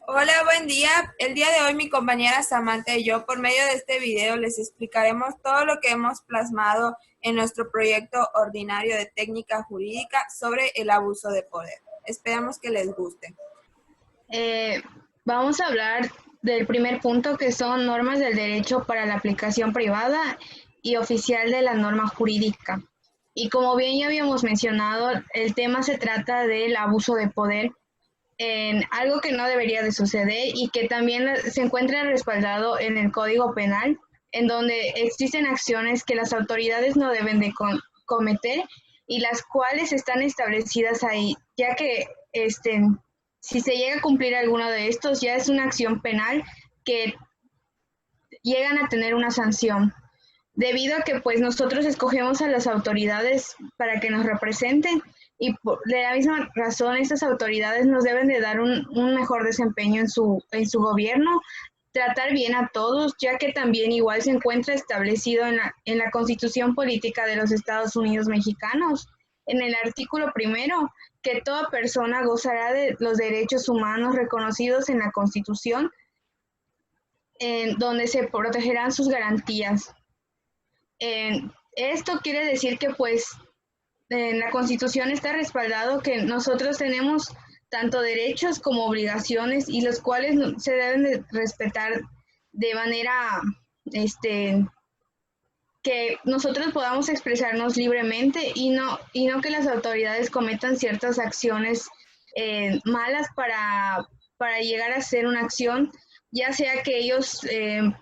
Hola, buen día. El día de hoy mi compañera Samantha y yo, por medio de este video, les explicaremos todo lo que hemos plasmado en nuestro proyecto ordinario de técnica jurídica sobre el abuso de poder. Esperamos que les guste. Eh, Vamos a hablar del primer punto, que son normas del derecho para la aplicación privada y oficial de la norma jurídica. Y como bien ya habíamos mencionado, el tema se trata del abuso de poder en algo que no debería de suceder y que también se encuentra respaldado en el Código Penal, en donde existen acciones que las autoridades no deben de cometer y las cuales están establecidas ahí, ya que si se llega a cumplir alguno de estos, ya es una acción penal que llegan a tener una sanción. Debido a que pues nosotros escogemos a las autoridades para que nos representen y de la misma razón estas autoridades nos deben de dar un mejor desempeño en su gobierno, tratar bien a todos, ya que también igual se encuentra establecido en la Constitución Política de los Estados Unidos Mexicanos, en el artículo primero, que toda persona gozará de los derechos humanos reconocidos en la Constitución, en donde se protegerán sus garantías. Esto quiere decir que pues en la Constitución está respaldado que nosotros tenemos tanto derechos como obligaciones y los cuales se deben de respetar de manera que nosotros podamos expresarnos libremente y no que las autoridades cometan ciertas acciones malas para llegar a hacer una acción, ya sea que ellos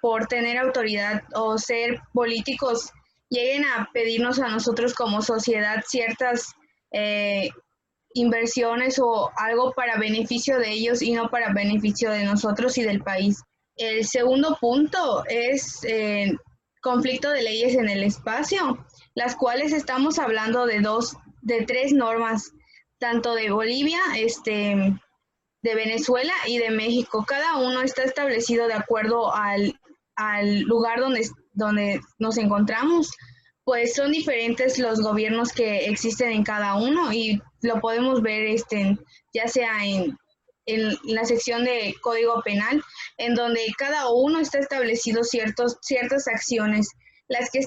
por tener autoridad o ser políticos lleguen a pedirnos a nosotros como sociedad ciertas eh, inversiones o algo para beneficio de ellos y no para beneficio de nosotros y del país. El segundo punto es conflicto de leyes en el espacio, las cuales estamos hablando de tres normas, tanto de Bolivia, de Venezuela y de México. Cada uno está establecido de acuerdo al lugar donde nos encontramos, pues son diferentes los gobiernos que existen en cada uno y lo podemos ver ya sea en la sección de Código Penal, en donde cada uno está establecido ciertas acciones. Las que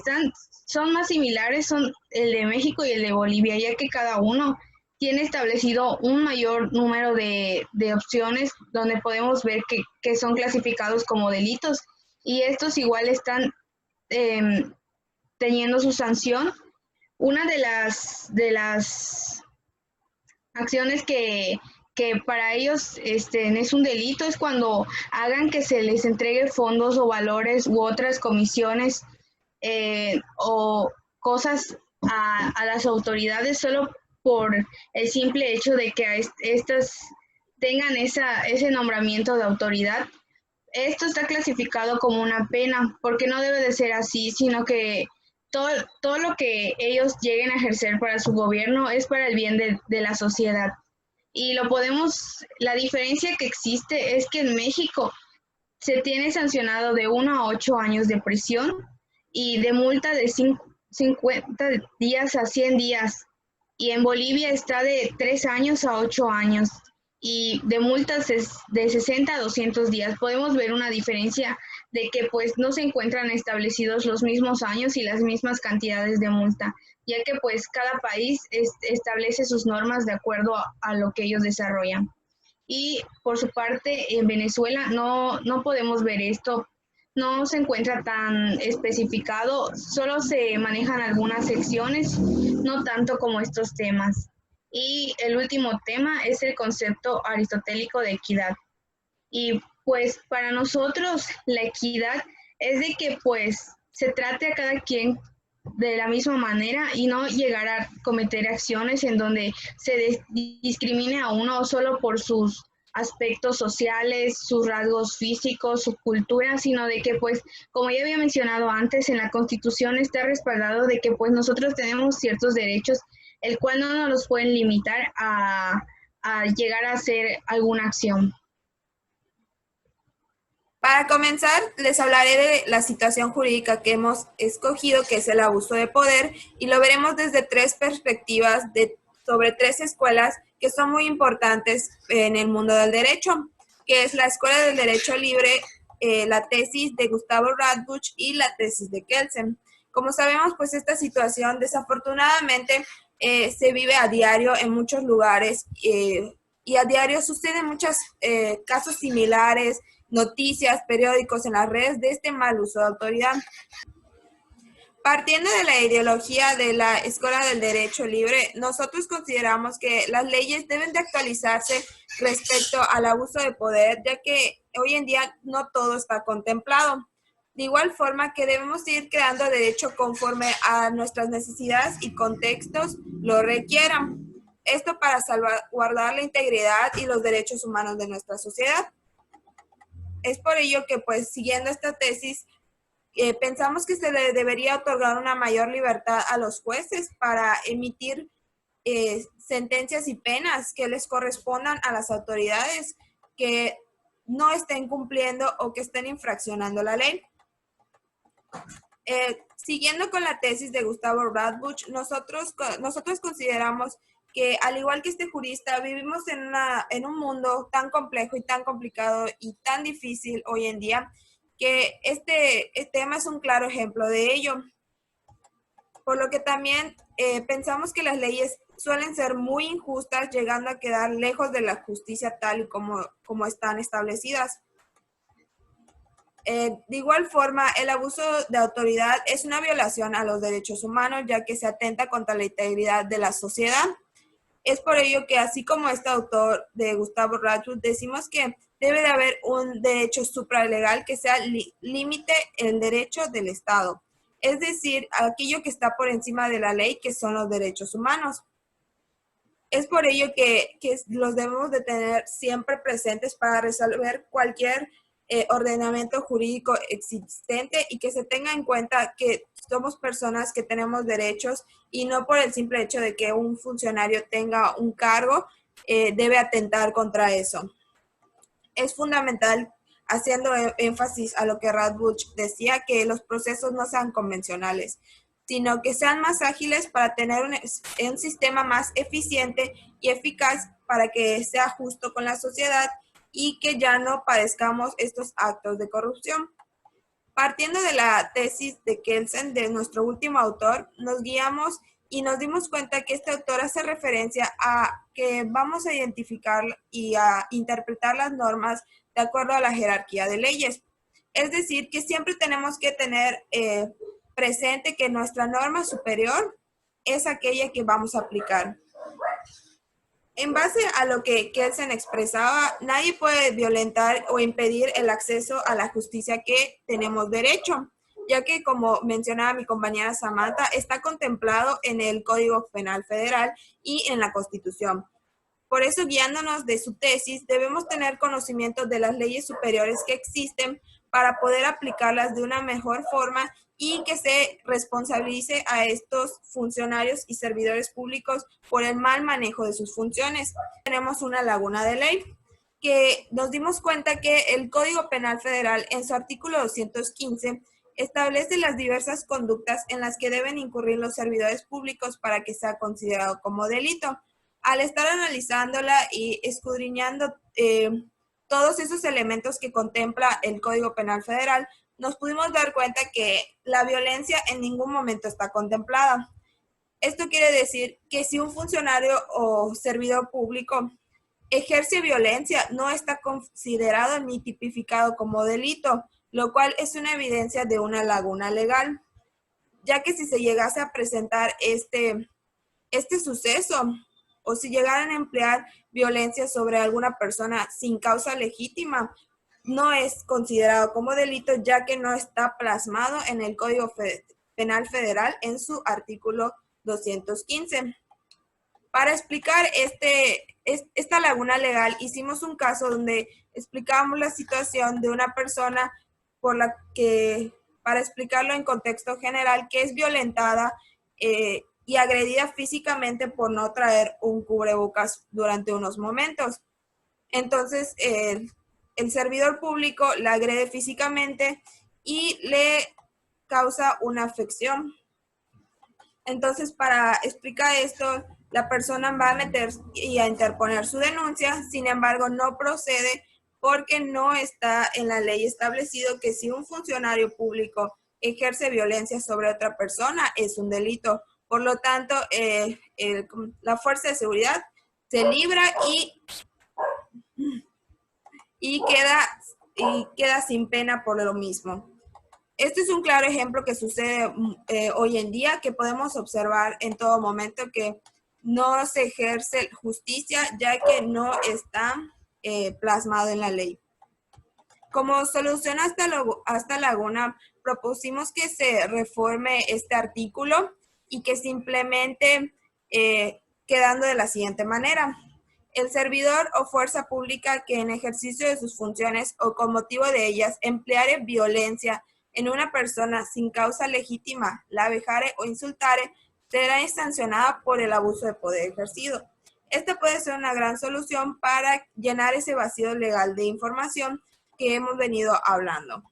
son más similares son el de México y el de Bolivia, ya que cada uno tiene establecido un mayor número de opciones donde podemos ver que son clasificados como delitos y estos igual están eh, teniendo su sanción. Una de las acciones que para ellos es un delito es cuando hagan que se les entregue fondos o valores u otras comisiones o cosas a las autoridades solo por el simple hecho de que estas tengan ese nombramiento de autoridad. Esto está clasificado como una pena, porque no debe de ser así, sino que todo lo que ellos lleguen a ejercer para su gobierno es para el bien de la sociedad. Y la diferencia que existe es que en México se tiene sancionado de 1 a 8 años de prisión y de multa de 50 días a 100 días. Y en Bolivia está de 3 años a 8 años y de multas de 60 a 200 días. Podemos ver una diferencia de que pues no se encuentran establecidos los mismos años y las mismas cantidades de multa, ya que pues cada país establece sus normas de acuerdo a lo que ellos desarrollan. Y por su parte, en Venezuela no podemos ver esto, no se encuentra tan especificado, solo se manejan algunas secciones, no tanto como estos temas. Y el último tema es el concepto aristotélico de equidad. Y pues para nosotros la equidad es de que pues se trate a cada quien de la misma manera y no llegar a cometer acciones en donde se discrimine a uno solo por sus aspectos sociales, sus rasgos físicos, su cultura, sino de que pues, como ya había mencionado antes, en la Constitución está respaldado de que pues nosotros tenemos ciertos derechos, el cual no nos los pueden limitar a llegar a hacer alguna acción. Para comenzar, les hablaré de la situación jurídica que hemos escogido, que es el abuso de poder, y lo veremos desde tres perspectivas sobre tres escuelas que son muy importantes en el mundo del derecho. que es la Escuela del Derecho Libre, la tesis de Gustavo Radbuch y la tesis de Kelsen. Como sabemos, pues esta situación desafortunadamente se vive a diario en muchos lugares y a diario suceden muchos casos similares, noticias, periódicos en las redes de este mal uso de autoridad. Partiendo de la ideología de la Escuela del Derecho Libre, nosotros consideramos que las leyes deben de actualizarse respecto al abuso de poder, ya que hoy en día no todo está contemplado. De igual forma que debemos ir creando derecho conforme a nuestras necesidades y contextos lo requieran. Esto para salvaguardar la integridad y los derechos humanos de nuestra sociedad. Es por ello que, pues, siguiendo esta tesis, pensamos que se le debería otorgar una mayor libertad a los jueces para emitir sentencias y penas que les correspondan a las autoridades que no estén cumpliendo o que estén infraccionando la ley. Siguiendo con la tesis de Gustavo Radbuch, nosotros consideramos que, al igual que este jurista, vivimos en un mundo tan complejo y tan complicado y tan difícil hoy en día, que este tema es un claro ejemplo de ello. Por lo que también pensamos que las leyes suelen ser muy injustas, llegando a quedar lejos de la justicia tal y como están establecidas. De igual forma, el abuso de autoridad es una violación a los derechos humanos, ya que se atenta contra la integridad de la sociedad. Es por ello que, así como este autor de Gustavo Radbuch, decimos que debe de haber un derecho supralegal que sea límite el derecho del Estado, es decir, aquello que está por encima de la ley, que son los derechos humanos. Es por ello que los debemos de tener siempre presentes para resolver cualquier ordenamiento jurídico existente, y que se tenga en cuenta que somos personas que tenemos derechos y no por el simple hecho de que un funcionario tenga un cargo debe atentar contra eso. Es fundamental, haciendo énfasis a lo que Radbuch decía, que los procesos no sean convencionales, sino que sean más ágiles para tener un sistema más eficiente y eficaz, para que sea justo con la sociedad y que ya no padezcamos estos actos de corrupción. Partiendo de la tesis de Kelsen, de nuestro último autor, nos guiamos y nos dimos cuenta que este autor hace referencia a que vamos a identificar y a interpretar las normas de acuerdo a la jerarquía de leyes. Es decir, que siempre tenemos que tener presente que nuestra norma superior es aquella que vamos a aplicar. En base a lo que Kelsen expresaba, nadie puede violentar o impedir el acceso a la justicia que tenemos derecho, ya que, como mencionaba mi compañera Samantha, está contemplado en el Código Penal Federal y en la Constitución. Por eso, guiándonos de su tesis, debemos tener conocimiento de las leyes superiores que existen para poder aplicarlas de una mejor forma y que se responsabilice a estos funcionarios y servidores públicos por el mal manejo de sus funciones. Tenemos una laguna de ley, que nos dimos cuenta que el Código Penal Federal, en su artículo 215, establece las diversas conductas en las que deben incurrir los servidores públicos para que sea considerado como delito. Al estar analizándola y escudriñando todos esos elementos que contempla el Código Penal Federal, nos pudimos dar cuenta que la violencia en ningún momento está contemplada. Esto quiere decir que si un funcionario o servidor público ejerce violencia, no está considerado ni tipificado como delito, lo cual es una evidencia de una laguna legal, ya que si se llegase a presentar este suceso, o si llegaran a emplear violencia sobre alguna persona sin causa legítima, no es considerado como delito, ya que no está plasmado en el Código Penal Federal en su artículo 215. Para explicar esta laguna legal, hicimos un caso donde explicábamos la situación de una persona por la que, para explicarlo en contexto general, que es violentada y agredida físicamente por no traer un cubrebocas durante unos momentos. Entonces, el servidor público la agrede físicamente y le causa una afección. Entonces, para explicar esto, la persona va a meter y a interponer su denuncia, sin embargo, no procede porque no está en la ley establecido que si un funcionario público ejerce violencia sobre otra persona es un delito. Por lo tanto, la fuerza de seguridad se libra y queda sin pena por lo mismo. Este es un claro ejemplo que sucede hoy en día, que podemos observar en todo momento que no se ejerce justicia ya que no está plasmado en la ley. Como solución hasta Laguna, propusimos que se reforme este artículo y que simplemente quedando de la siguiente manera. El servidor o fuerza pública que en ejercicio de sus funciones o con motivo de ellas empleare violencia en una persona sin causa legítima, la vejare o insultare, será sancionada por el abuso de poder ejercido. Esta puede ser una gran solución para llenar ese vacío legal de información que hemos venido hablando.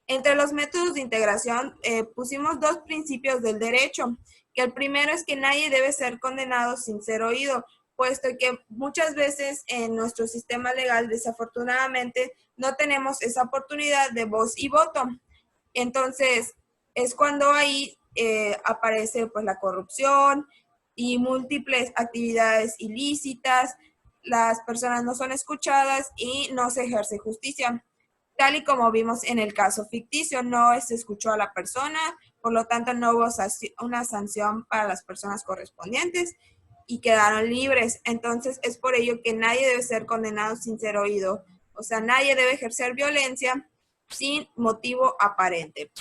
Entre los métodos de integración pusimos dos principios del derecho, que el primero es que nadie debe ser condenado sin ser oído, puesto que muchas veces en nuestro sistema legal desafortunadamente no tenemos esa oportunidad de voz y voto. Entonces es cuando ahí aparece pues la corrupción y múltiples actividades ilícitas, las personas no son escuchadas y no se ejerce justicia. Tal y como vimos en el caso ficticio, no se escuchó a la persona, por lo tanto no hubo una sanción para las personas correspondientes y quedaron libres. Entonces es por ello que nadie debe ser condenado sin ser oído. O sea, nadie debe ejercer violencia sin motivo aparente.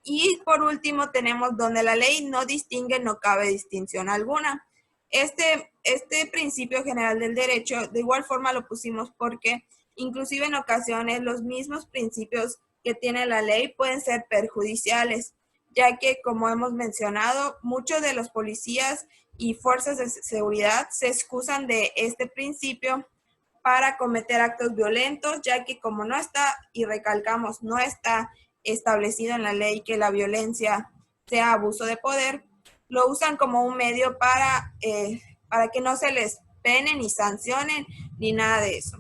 Y por último tenemos donde la ley no distingue, no cabe distinción alguna. Este principio general del derecho de igual forma lo pusimos porque inclusive en ocasiones los mismos principios que tiene la ley pueden ser perjudiciales, ya que como hemos mencionado, muchos de los policías y fuerzas de seguridad se excusan de este principio para cometer actos violentos, ya que como no está, y recalcamos, no está establecido en la ley que la violencia sea abuso de poder, lo usan como un medio para que no se les pene ni sancionen ni nada de eso.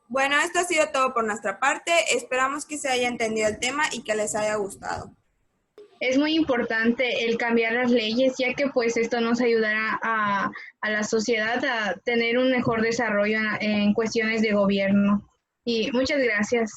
Bueno, esto ha sido todo por nuestra parte. Esperamos que se haya entendido el tema y que les haya gustado. Es muy importante el cambiar las leyes, ya que pues esto nos ayudará a la sociedad a tener un mejor desarrollo en cuestiones de gobierno. Y muchas gracias.